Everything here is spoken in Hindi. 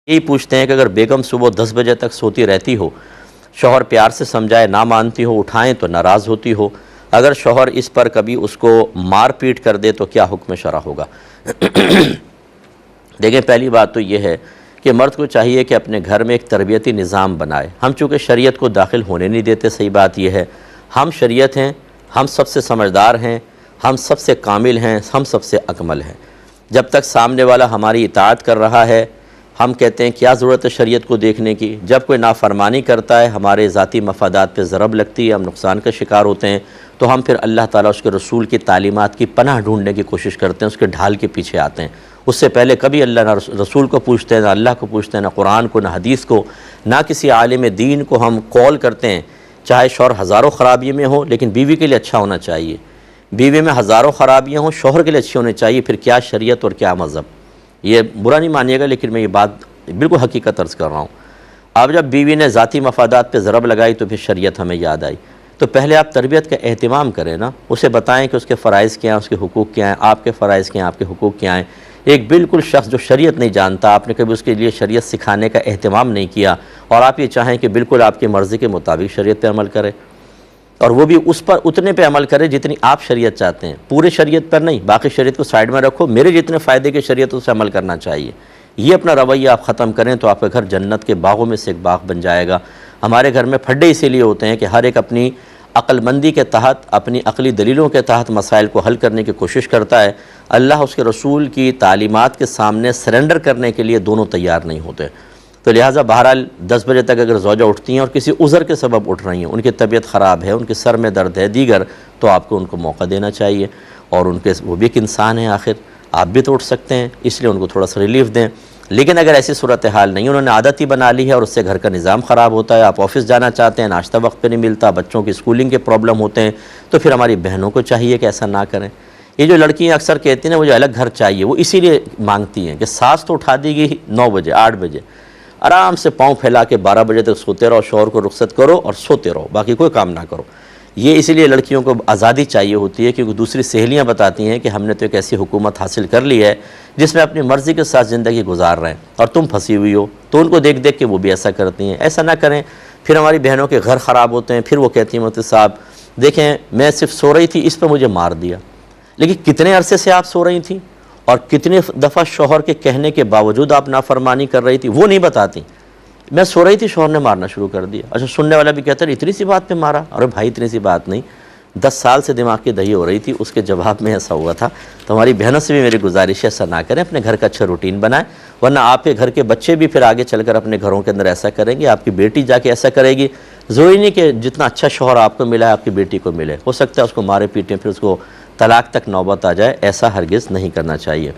यही पूछते हैं कि अगर बेगम सुबह 10 बजे तक सोती रहती हो, शौहर प्यार से समझाए ना मानती हो, उठाएं तो नाराज़ होती हो, अगर शौहर इस पर कभी उसको मार पीट कर दे तो क्या हुक्म शरा होगा? देखें, पहली बात तो ये है कि मर्द को चाहिए कि अपने घर में एक तरबियती निज़ाम बनाए। हम चूँकि शरीयत को दाखिल होने नहीं देते, सही बात यह है, हम शरीयत हैं, हम सबसे समझदार हैं, हम सबसे कामिल हैं, हम सबसे अकमल हैं। जब तक सामने वाला हमारी इताअत कर रहा है, हम कहते हैं क्या ज़रूरत है शरीयत को देखने की। जब कोई नाफरमानी करता है, हमारे ज़ाती मफादात पे ज़रब लगती है, हम नुकसान का शिकार होते हैं, तो हम फिर अल्लाह ताला उसके रसूल की तालीमात की पनाह ढूंढने की कोशिश करते हैं, उसके ढाल के पीछे आते हैं। उससे पहले कभी अल्लाह ना रसूल को पूछते हैं, ना अल्लाह को पूछते हैं, ना कुरान को, ना हदीस को, ना किसी आलिम दीन को हम कॉल करते हैं। चाहे शौहर हज़ारों ख़राबियों में हो, लेकिन बीवी के लिए अच्छा होना चाहिए। बीवी में हज़ारों ख़राबियाँ हों, शौहर के लिए अच्छी होनी चाहिए। फिर क्या शरीयत और क्या मज़हब, ये बुरा नहीं मानिएगा, लेकिन मैं ये बात बिल्कुल हकीकत अर्ज़ कर रहा हूँ। अब जब बीवी ने ज़ाती मफादात पे ज़रब लगाई तो फिर शरीयत हमें याद आई। तो पहले आप तरबियत का एहतिमाम करें ना, उसे बताएं कि उसके फ़राइज़ क्या हैं, उसके हुकूक़ क्या हैं, आपके फ़राइज़ क्या हैं, आपके हुकूक़ क्या हैं। एक बिल्कुल शख्स जो शरीयत नहीं जानता, आपने कभी उसके लिए शरीयत सिखाने का एहतिमाम नहीं किया, और आप ये चाहें कि बिल्कुल आपकी मर्ज़ी के मुताबिक शरीयत पर अमल करे, और वो भी उस पर उतने पे अमल करे जितनी आप शरीयत चाहते हैं, पूरे शरीयत पर नहीं। बाकी शरीयत को साइड में रखो, मेरे जितने फ़ायदे की शरीयत उस पर अमल करना चाहिए। ये अपना रवैया आप ख़त्म करें तो आपका घर जन्नत के बागों में से एक बाग बन जाएगा। हमारे घर में फड्डे इसीलिए होते हैं कि हर एक अपनी अक्लमंदी के तहत, अपनी अक़ली दलीलों के तहत मसाइल को हल करने की कोशिश करता है। अल्लाह उसके रसूल की तालीमात के सामने सरेंडर करने के लिए दोनों तैयार नहीं होते। तो लिहाजा बहरहाल 10 बजे तक अगर ज़ौजा उठती हैं और किसी उज़र के सबब उठ रही हैं, उनकी तबीयत ख़राब है, उनके सर में दर्द है दीगर, तो आपको उनको मौका देना चाहिए। और उनके वो भी एक इंसान है, आखिर आप भी तो उठ सकते हैं, इसलिए उनको थोड़ा सा रिलीफ दें। लेकिन अगर ऐसी सूरत हाल नहीं, उन्होंने आदत ही बना ली है और उससे घर का निज़ाम ख़राब होता है, आप ऑफ़िस जाना चाहते हैं, नाश्ता वक्त पे नहीं मिलता, बच्चों की स्कूलिंग के प्रॉब्लम होते हैं, तो फिर हमारी बहनों को चाहिए कि ऐसा ना करें। ये जो लड़कियाँ अक्सर कहती हैं ना मुझे अलग घर चाहिए, वो इसीलिए मांगती हैं कि सास तो उठा देगी 9 बजे 8 बजे, आराम से पाँव फैला के 12 बजे तक सोते रहो, शौहर को रुखसत करो और सोते रहो, बाकी कोई काम ना करो। ये इसीलिए लड़कियों को आज़ादी चाहिए होती है, क्योंकि दूसरी सहेलियाँ बताती हैं कि हमने तो एक ऐसी हुकूमत हासिल कर ली है जिसमें अपनी मर्ज़ी के साथ ज़िंदगी गुजार रहे हैं, और तुम फंसी हुई हो, तो उनको देख देख के वो भी ऐसा करती हैं। ऐसा ना करें, फिर हमारी बहनों के घर ख़राब होते हैं। फिर वो कहती हैं मुफ्ती साहब देखें, मैं सिर्फ सो रही थी, इस पर मुझे मार दिया। लेकिन कितने अरसे से आप सो रही थी और कितने दफ़ा शौहर के कहने के बावजूद आप नाफरमानी कर रही थी, वो नहीं बताती। मैं सो रही थी, शौहर ने मारना शुरू कर दिया। अच्छा, सुनने वाला भी कहता है इतनी सी बात पे मारा। अरे भाई, इतनी सी बात नहीं, 10 साल से दिमाग की दही हो रही थी, उसके जवाब में ऐसा हुआ था। तो हमारी बहनों से भी मेरी गुजारिश है, ऐसा ना करें, अपने घर का अच्छा रूटीन बनाएं, वरना आपके घर के बच्चे भी फिर आगे चलकर अपने घरों के अंदर ऐसा करेंगे, आपकी बेटी जाके ऐसा करेगी। ज़रूरी नहीं कि जितना अच्छा शौहर आपको मिला है आपकी बेटी को मिले, हो सकता है उसको मारे पीटें, फिर उसको तलाक तक नौबत आ जाए। ऐसा हरगिज़ नहीं करना चाहिए।